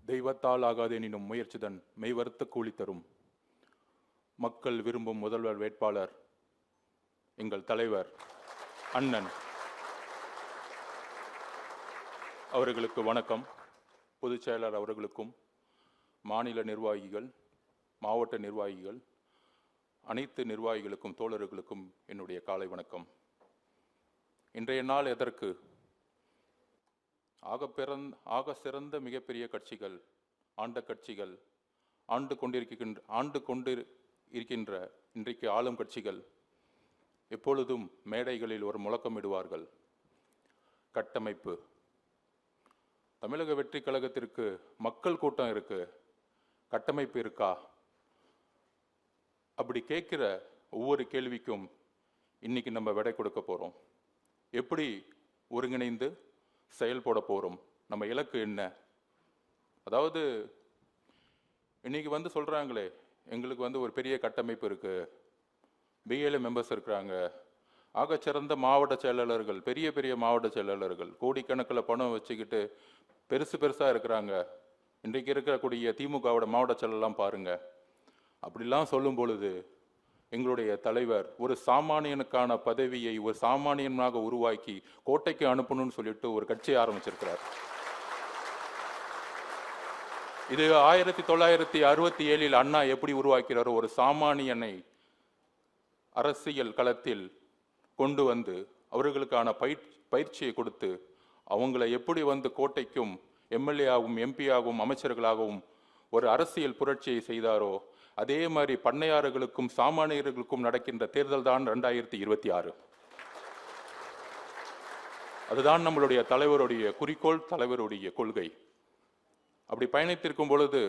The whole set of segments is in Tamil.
தெய்வத்தால் ஆகாதெனினும் முயற்சிதன் மெய்வருத்த கூலி தரும். மக்கள் விரும்பும் முதல்வர் வேட்பாளர் எங்கள் தலைவர் அண்ணன் அவர்களுக்கு வணக்கம். பொதுச் செயலாளர் அவர்களுக்கும், மாநில நிர்வாகிகள், மாவட்ட நிர்வாகிகள், அனைத்து நிர்வாகிகளுக்கும், தோழர்களுக்கும் என்னுடைய காலை வணக்கம். இன்றைய நாள் எதற்கு? ஆக சிறந்த மிகப்பெரிய கட்சிகள், ஆண்ட கட்சிகள், ஆண்டு கொண்டிருக்கின்ற இன்றைக்கு ஆளும் கட்சிகள் எப்பொழுதும் மேடைகளில் ஒரு முழக்கமிடுவார்கள். கட்டமைப்பு. தமிழக வெற்றி கழகத்திற்கு மக்கள் கூட்டம் இருக்கு, கட்டமைப்பு இருக்கா? அப்படி கேட்கிற ஒவ்வொரு கேள்விக்கும் இன்னைக்கு நம்ம விடை கொடுக்க போறோம். எப்படி ஒருங்கிணைந்து செயல்பட போறோம்? நம்ம இலக்கு என்ன? அதாவது இன்னைக்கு சொல்றாங்களே, எங்களுக்கு ஒரு பெரிய கட்டமைப்பு இருக்கு, பிஎல்ஏ மெம்பர்ஸ் இருக்கிறாங்க, ஆக சிறந்த மாவட்ட செயலாளர்கள், பெரிய பெரிய மாவட்ட செயலாளர்கள், கோடிக்கணக்கில் பணம் வச்சுக்கிட்டு பெருசா இருக்கிறாங்க. இன்றைக்கு இருக்கக்கூடிய திமுகவோட மாவட்ட செயலெல்லாம் பாருங்க. அப்படிலாம் சொல்லும் பொழுது எங்களுடைய தலைவர் ஒரு சாமானியனுக்கான பதவியை ஒரு சாமானியனாக உருவாக்கி கோட்டைக்கு அனுப்பணும்னு சொல்லிட்டு ஒரு கட்சியை ஆரம்பிச்சிருக்கிறார். இது 1967 அண்ணா எப்படி உருவாக்கிறாரோ, ஒரு சாமானியனை அரசியல் களத்தில் கொண்டு வந்து அவர்களுக்கான பயிற்சியை கொடுத்து அவங்களை எப்படி கோட்டைக்கும் எம்எல்ஏ ஆகவும் எம்பி ஆகவும் அமைச்சர்களாகவும் ஒரு அரசியல் புரட்சியை செய்தாரோ, அதே மாதிரி பண்ணையாளர்களுக்கும் சாமானியர்களுக்கும் நடக்கின்ற தேர்தல் தான் 2026. அதுதான் நம்மளுடைய தலைவருடைய குறிக்கோள், தலைவருடைய கொள்கை. அப்படி பயணித்திருக்கும் பொழுது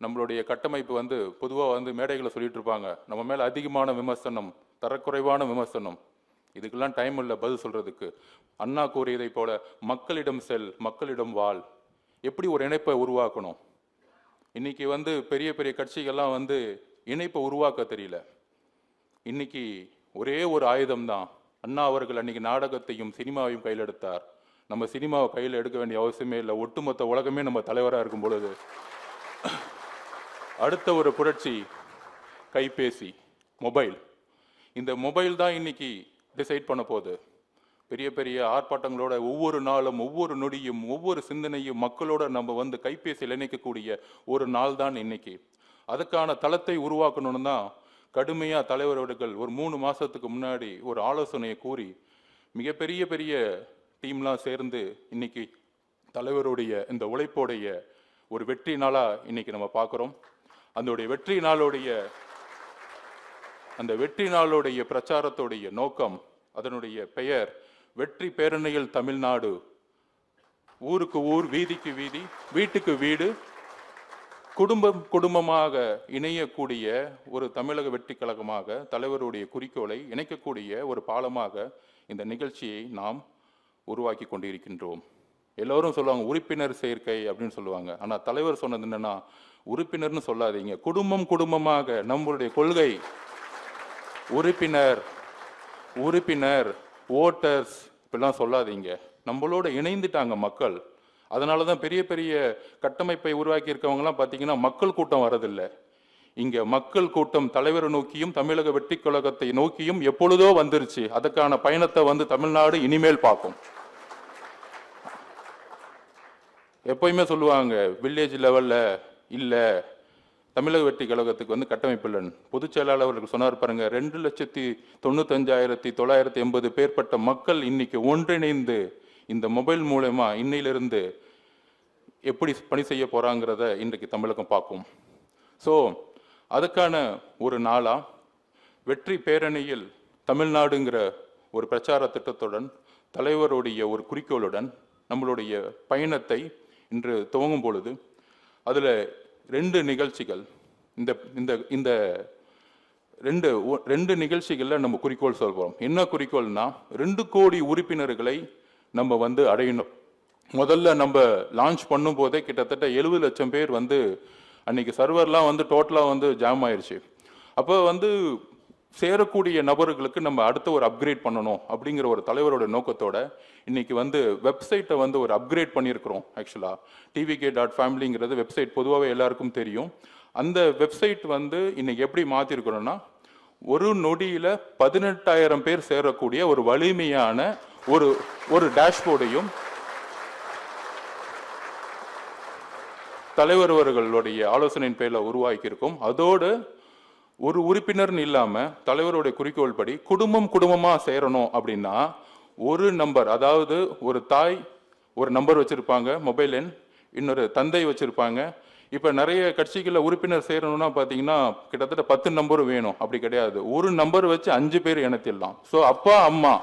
நம்மளுடைய கட்டமைப்பு பொதுவாக மேடைகளை சொல்லிட்டு இருப்பாங்க, நம்ம மேல அதிகமான விமர்சனம், தரக்குறைவான விமர்சனம். இதுக்கெல்லாம் டைம் இல்லை பதில் சொல்றதுக்கு. அண்ணா கூறியதை போல மக்களிடம் செல், மக்களிடம் வாழ். எப்படி ஒரு இணைப்பை உருவாக்கணும்? இன்னைக்கு பெரிய பெரிய கட்சிகள்லாம் இணைப்பை உருவாக்க தெரியல. இன்னைக்கு ஒரே ஒரு ஆயுதம் தான். அண்ணா அவர்கள் அன்னைக்கு நாடகத்தையும் சினிமாவையும் கையில் எடுத்தார். நம்ம சினிமாவை கையில் எடுக்க வேண்டிய அவசியமே இல்லை. ஒட்டுமொத்த உலகமே நம்ம தலைவராக இருக்கும் பொழுது அடுத்த ஒரு புரட்சி கைபேசி, மொபைல். இந்த மொபைல் தான் இன்னைக்கு டிசைட் பண்ண போகுது. பெரிய பெரிய ஆர்ப்பாட்டங்களோட ஒவ்வொரு நாளும், ஒவ்வொரு நொடியும், ஒவ்வொரு சிந்தனையும் மக்களோட நம்ம கைபேசியில் இணைக்கக்கூடிய ஒரு நாள் தான் இன்னைக்கு. அதுக்கான தளத்தை உருவாக்கணும்னு தான் கடுமையா தலைவர்கள் ஒரு 3 மாசத்துக்கு முன்னாடி ஒரு ஆலோசனையை கூறி மிகப்பெரிய பெரிய டீம்லாம் சேர்ந்து இன்னைக்கு தலைவருடைய இந்த உழைப்போடைய ஒரு வெற்றி நாளா இன்னைக்கு நம்ம பார்க்கிறோம். அந்த வெற்றி நாளுடைய பிரச்சாரத்துடைய நோக்கம், அதனுடைய பெயர் வெற்றி பேரணியில் தமிழ்நாடு. ஊருக்கு ஊர், வீதிக்கு வீதி, வீட்டுக்கு வீடு, குடும்பமாக இணையக்கூடிய ஒரு தமிழக வெற்றி கழகமாக, தலைவருடைய குறிக்கோளை இணைக்கக்கூடிய ஒரு பாலமாக இந்த நிகழ்ச்சியை நாம் உருவாக்கி கொண்டிருக்கின்றோம். எல்லோரும் சொல்லுவாங்க உறுப்பினர் சேர்க்கை அப்படின்னு சொல்லுவாங்க. ஆனா தலைவர் சொன்னது என்னன்னா, உறுப்பினர்னு சொல்லாதீங்க, குடும்பமாக. நம்மளுடைய கொள்கை உறுப்பினர் ஓட்டர்ஸ் இப்பெல்லாம் சொல்லாதீங்க. நம்மளோட இணைந்துட்டாங்க மக்கள். அதனாலதான் பெரிய பெரிய கட்டமைப்பை உருவாக்கி இருக்கவங்கலாம் பார்த்தீங்கன்னா மக்கள் கூட்டம் வரதில்லை. இங்க மக்கள் கூட்டம் தலைவரை நோக்கியும் தமிழக வெற்றி கழகத்தை நோக்கியும் எப்பொழுதோ வந்துருச்சு. அதுக்கான பயணத்தை தமிழ்நாடு இனிமேல் பார்க்கும். எப்பயுமே சொல்லுவாங்க வில்லேஜ் லெவல்ல இல்ல தமிழக வெற்றி கழகத்துக்கு கட்டமைப்பு இல்லைன்னு. பொதுச் செயலாளர் அவர்கள் சொன்னார் பாருங்க, 2,95,980 பேர்பட்ட மக்கள் இன்னைக்கு ஒன்றிணைந்து இந்த மொபைல் மூலமா இன்னையிலிருந்து எப்படி பணி செய்ய போறாங்கிறத இன்றைக்கு தமிழகம் பார்க்கும். ஸோ அதுக்கான ஒரு நாளா வெற்றி பேரணியில் தமிழ்நாடுங்கிற ஒரு பிரச்சார திட்டத்துடன், தலைவருடைய ஒரு குறிக்கோளுடன் நம்மளுடைய பயணத்தை இன்று துவங்கும் பொழுது அதுல 2 நிகழ்ச்சிகள், இந்த ரெண்டு நிகழ்ச்சிகள்ல நம்ம குறிக்கோள் சொல்றோம். என்ன குறிக்கோள்னா, 2 கோடி உறுப்பினர்களை நம்ம அடையணும். முதல்ல நம்ம லான்ச் பண்ணும் போதே கிட்டத்தட்ட 70 லட்சம் பேர் அன்னைக்கு சர்வர்லாம் டோட்டலா ஜாம் ஆயிருச்சு. அப்போ சேரக்கூடிய நபர்களுக்கு நம்ம அடுத்த ஒரு அப்கிரேட் பண்ணணும் அப்படிங்கிற ஒரு தலைவரோட நோக்கத்தோட இன்னைக்கு வந்து வெப்சைட்டை வந்து ஒரு அப்கிரேட் பண்ணியிருக்கிறோம். ஆக்சுவலாக tvk.family வெப்சைட் பொதுவாகவே எல்லாருக்கும் தெரியும். அந்த வெப்சைட் வந்து இன்னைக்கு எப்படி மாற்றிருக்கிறோம்னா, ஒரு நொடியில் 18,000 பேர் சேரக்கூடிய ஒரு வலிமையான ஒரு டேஷ்போர்டையும் தலைவர் அவர்களுடைய ஆலோசனையின் பேரில் உருவாக்கியிருக்கோம். அதோடு ஒரு உறுப்பினர்னு இல்லாமல் தலைவருடைய குறிக்கோள் படி குடும்பமாக சேரணும் அப்படின்னா ஒரு நம்பர், அதாவது ஒரு தாய் ஒரு நம்பர் வச்சுருப்பாங்க, மொபைல் எண், இன்னொரு தந்தை வச்சுருப்பாங்க. இப்போ நிறைய கட்சிகளில் உறுப்பினர் சேரணும்னா பார்த்தீங்கன்னா கிட்டத்தட்ட 10 நம்பரும் வேணும். அப்படி கிடையாது, ஒரு நம்பர் வச்சு 5 பேர் இணைத்திடலாம். ஸோ அப்பா அம்மா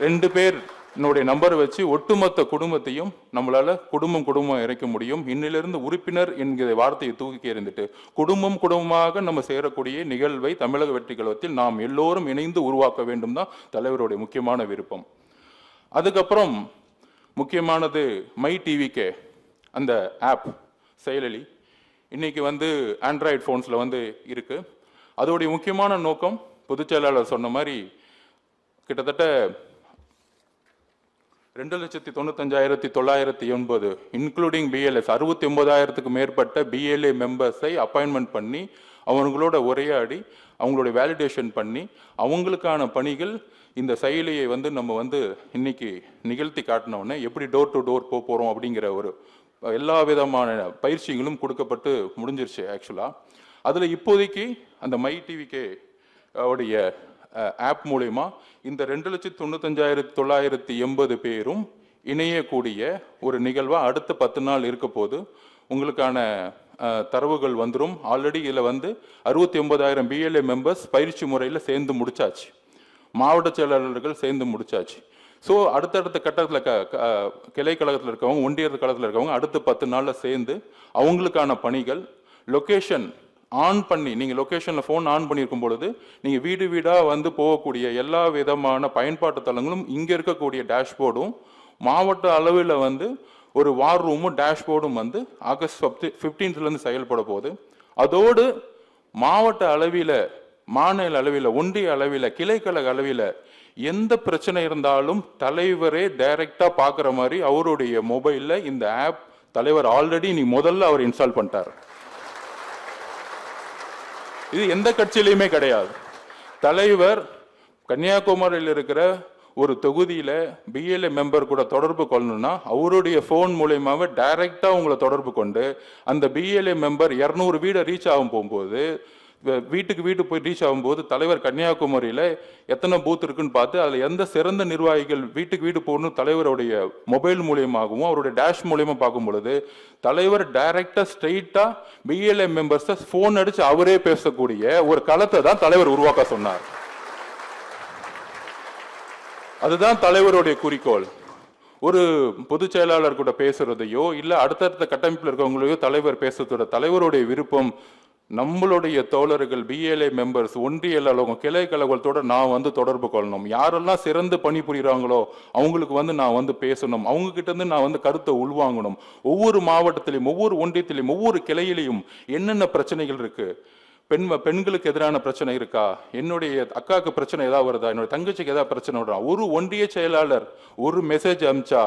2 பேர் என்னுடைய நம்பரை வச்சு ஒட்டுமொத்த குடும்பத்தையும் நம்மளால குடும்பம் இறைக்க முடியும். இன்னிலிருந்து உறுப்பினர் என்கிற வார்த்தையை தூக்கி எறிந்துட்டு குடும்பமாக நம்ம சேரக்கூடிய நிகழ்வை தமிழக வெற்றி கழகத்தில் நாம் எல்லோரும் இணைந்து உருவாக்க வேண்டும் தான் தலைவருடைய முக்கியமான விருப்பம். அதுக்கப்புறம் முக்கியமானது மை டிவிகே அந்த ஆப் செயலி இன்னைக்கு வந்து ஆண்ட்ராய்டு ஃபோன்ஸில் வந்து இருக்கு. அதோடைய முக்கியமான நோக்கம் பொதுச் செயலாளர் சொன்ன மாதிரி கிட்டத்தட்ட 2,95,980 இன்க்ளூடிங் பிஎல்எஸ் 69,000க்கு மேற்பட்ட பிஎல்ஏ மெம்பர்ஸை அப்பாயின்மெண்ட் பண்ணி அவங்களோட உரையாடி அவங்களுடைய வேலிடேஷன் பண்ணி அவங்களுக்கான பணிகள் இந்த செயலியை வந்து நம்ம வந்து இன்னைக்கு நிகழ்த்தி காட்டினோடனே எப்படி டோர் டு டோர் போகிறோம் அப்படிங்கிற ஒரு எல்லா விதமான பயிற்சிகளும் கொடுக்கப்பட்டு முடிஞ்சிருச்சு. ஆக்சுவலாக அதில் இப்போதைக்கு அந்த மை டிவிகே உடைய ஆப் மூலயமா இந்த 2,95,980 பேரும் இணையக்கூடிய ஒரு நிகழ்வாக அடுத்த 10 நாள் இருக்க போது உங்களுக்கான தரவுகள் வந்துடும். ஆல்ரெடி இதில் வந்து 69,000 பிஎல்ஏ மெம்பர்ஸ் பயிற்சி முறையில் சேர்ந்து முடிச்சாச்சு, மாவட்ட செயலாளர்கள் சேர்ந்து முடிச்சாச்சு. ஸோ அடுத்தடுத்த கட்டத்தில் கிளை கழகத்தில் இருக்கவங்க, ஒன்றிய கழகத்தில் இருக்கவங்க அடுத்த 10 நாளில் சேர்ந்து அவங்களுக்கான பணிகள் லொக்கேஷன் ஆன் பண்ணி, நீங்கள் லொக்கேஷனில் ஃபோன் ஆன் பண்ணியிருக்கும் பொழுது நீங்கள் வீடு வீடாக வந்து போகக்கூடிய எல்லா விதமான பயன்பாட்டு தளங்களும் இங்கே இருக்கக்கூடிய டேஷ்போர்டும் மாவட்ட அளவில் வந்து ஒரு வார் ரூமும் டேஷ்போர்டும் வந்து ஆகஸ்ட் 15 செயல்பட போகுது. அதோடு மாவட்ட அளவில், மாநில அளவில், ஒன்றிய அளவில், கிளைக்கழக அளவில் எந்த பிரச்சனை இருந்தாலும் தலைவரே டைரக்டாக பார்க்குற மாதிரி அவருடைய மொபைலில் இந்த ஆப் தலைவர் ஆல்ரெடி முதல்ல அவர் இன்ஸ்டால் பண்ணிட்டார். இது எந்த கட்சியிலையுமே கிடையாது. தலைவர் கன்னியாகுமரியில் இருக்கிற ஒரு தொகுதியில் பிஎல்ஏ மெம்பர் கூட தொடர்பு கொள்ளணும்னா அவருடைய ஃபோன் மூலயமாவே டைரக்டாக உங்களை தொடர்பு கொண்டு அந்த பிஎல்ஏ மெம்பர் 200 வீடை ரீச் ஆகும் போகும்போது, வீட்டுக்கு போய் ரீச் ஆகும்போது தலைவர் கன்னியாகுமரியில் எத்தனை பூத் இருக்குன்னு பார்த்து அதில் எந்த சிறந்த நிர்வாகிகள் வீட்டுக்கு போகணும் தலைவருடைய மொபைல் மூலியமாகவும் அவருடைய டேஷ் மூலியமா பார்க்கும் பொழுது தலைவர் டைரக்டா ஸ்ட்ரெயிட்டா பிஎல்ஏ மெம்பர்ஸை ஃபோன் அடிச்சு அவரே பேசக்கூடிய ஒரு களத்தை தான் தலைவர் உருவாக்க சொன்னார். அதுதான் தலைவருடைய குறிக்கோள். ஒரு பொதுச் செயலாளர் கூட பேசுறதையோ இல்லை அடுத்தடுத்த கட்டமைப்பில் இருக்கவங்களையோ தலைவர் பேசுறதோட தலைவருடைய விருப்பம் நம்மளுடைய தோழர்கள் பிஎல்ஏ மெம்பர்ஸ் ஒன்றிய அலுவலகம் கிளை கழகத்தோட நான் வந்து தொடர்பு கொள்ளணும். யாரெல்லாம் சிறந்து பணிபுரிகிறாங்களோ அவங்களுக்கு வந்து நான் வந்து பேசணும், அவங்க கிட்ட இருந்து நான் வந்து கருத்தை உள்வாங்கணும். ஒவ்வொரு மாவட்டத்திலையும், ஒவ்வொரு ஒன்றியத்திலையும், ஒவ்வொரு கிளையிலையும் என்னென்ன பிரச்சனைகள் இருக்கு, பெண்களுக்கு எதிரான பிரச்சனை இருக்கா, என்னுடைய அக்காவுக்கு பிரச்சனை ஏதாவது வருதா, என்னோட தங்கச்சிக்கு ஏதாவது பிரச்சனை வருதா, ஒரு ஒன்றிய செயலாளர் ஒரு மெசேஜ் அமிச்சா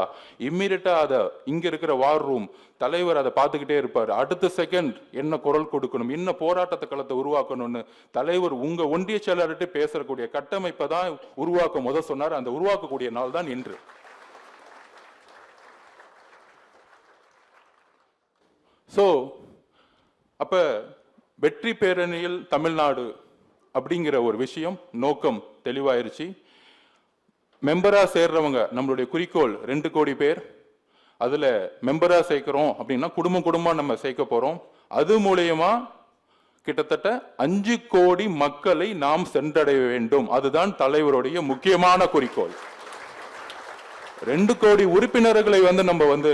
இம்மீடியட்டா அதை இங்க இருக்கிற வார் ரூம் தலைவர் அதை பார்த்துக்கிட்டே இருப்பார். அடுத்த செகண்ட் என்ன குரல் கொடுக்கணும், என்ன போராட்டத்தை களத்தை உருவாக்கணும்னு தலைவர் உங்க ஒன்றிய செயலாளர்கிட்ட பேசக்கூடிய கட்டமைப்பை தான் உருவாக்க சொன்னார். அந்த உருவாக்கக்கூடிய நாள் தான் இன்று. ஸோ அப்ப வெற்றி பேரணியில் தமிழ்நாடு அப்படிங்கிற ஒரு விஷயம் நோக்கம் தெளிவாயிருச்சு. மெம்பரா சேர்றவங்க நம்மளுடைய குறிக்கோள் 2 கோடி பேர். அதுல மெம்பரா சேர்க்கிறோம் அப்படின்னா குடும்பமா நம்ம சேர்க்க போறோம். அது மூலயமா கிட்டத்தட்ட 5 கோடி மக்களை நாம் சென்றடைய வேண்டும். அதுதான் தலைவருடைய முக்கியமான குறிக்கோள். 2 கோடி உறுப்பினர்களை வந்து நம்ம வந்து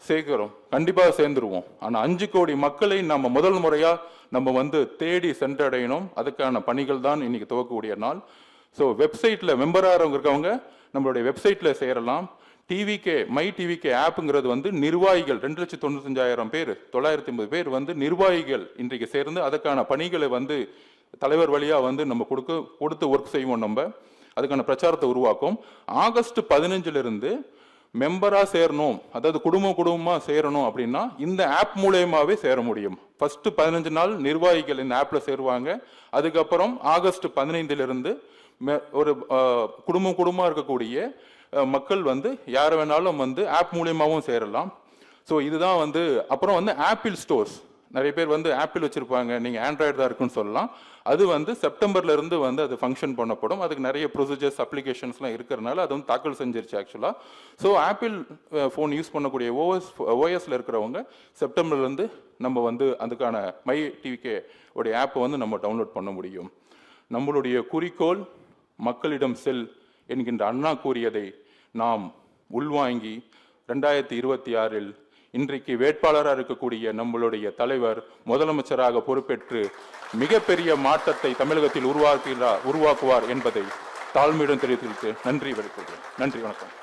சேர்க்கிறோம், கண்டிப்பா சேர்ந்துருவோம். ஆனா 5 கோடி மக்களை நம்ம முதல் முறையா நம்ம வந்து தேடி சென்றடையணும். அதுக்கான பணிகள் தான் இன்னைக்கு துவக்கக்கூடிய நாள். ஸோ வெப்சைட்ல மெம்பராக இருக்கவங்க நம்மளுடைய வெப்சைட்ல சேரலாம். டிவிகே மை டிவிகே ஆப்புங்கிறது வந்து நிர்வாகிகள் 2,95,000 பேர் 980 பேர் வந்து நிர்வாகிகள் இன்றைக்கு சேர்ந்து அதுக்கான பணிகளை வந்து தலைவர் வழியாக வந்து நம்ம கொடுத்து ஒர்க் செய்வோம். நம்ம அதுக்கான பிரச்சாரத்தை உருவாக்கும். ஆகஸ்ட் 15 மெம்பராக சேரணும், அதாவது குடும்பமாக சேரணும் அப்படின்னா இந்த ஆப் மூலயமாவே சேர முடியும். ஃபர்ஸ்ட் 15 நாள் நிர்வாகிகள் இந்த ஆப்ல சேருவாங்க. அதுக்கப்புறம் ஆகஸ்ட் 15 ஒரு குடும்பமாக இருக்கக்கூடிய மக்கள் வந்து யார் வேணாலும் வந்து ஆப் மூலியமாகவும் சேரலாம். ஸோ இதுதான் வந்து அப்புறம் வந்து ஆப்பிள் ஸ்டோர்ஸ், நிறைய பேர் வந்து ஆப்பிள் வச்சிருப்பாங்க, நீங்க ஆண்ட்ராய்டு தான் இருக்குன்னு சொல்லலாம். அது வந்து செப்டம்பர்ல இருந்து வந்து அது ஃபங்க்ஷன் பண்ணப்படும். அதுக்கு நிறைய ப்ரொசீஜர்ஸ் அப்ளிகேஷன்ஸ்லாம் இருக்கிறதுனால அது வந்து தாக்கல் செஞ்சிருச்சு ஆக்சுவலா. ஸோ ஆப்பிள் ஃபோன் யூஸ் பண்ணக்கூடிய ஓஎஸ்ல இருக்கிறவங்க செப்டம்பர்ல இருந்து நம்ம வந்து அதுக்கான மை டிவிகே உடைய ஆப்பை வந்து நம்ம டவுன்லோட் பண்ண முடியும். நம்மளுடைய குறிக்கோள் மக்களிடம் செல் என்கின்ற அண்ணா கூறியதை நாம் உள்வாங்கி 2026 இன்றைக்கு வேட்பாளராக இருக்கக்கூடிய நம்மளுடைய தலைவர் முதலமைச்சராக பொறுப்பேற்று மிகப்பெரிய மாற்றத்தை தமிழகத்தில் உருவாக்குவார் என்பதை தாழ்மையுடன் தெரிவித்து நன்றி வெளிப்படுகிறேன். நன்றி, வணக்கம்.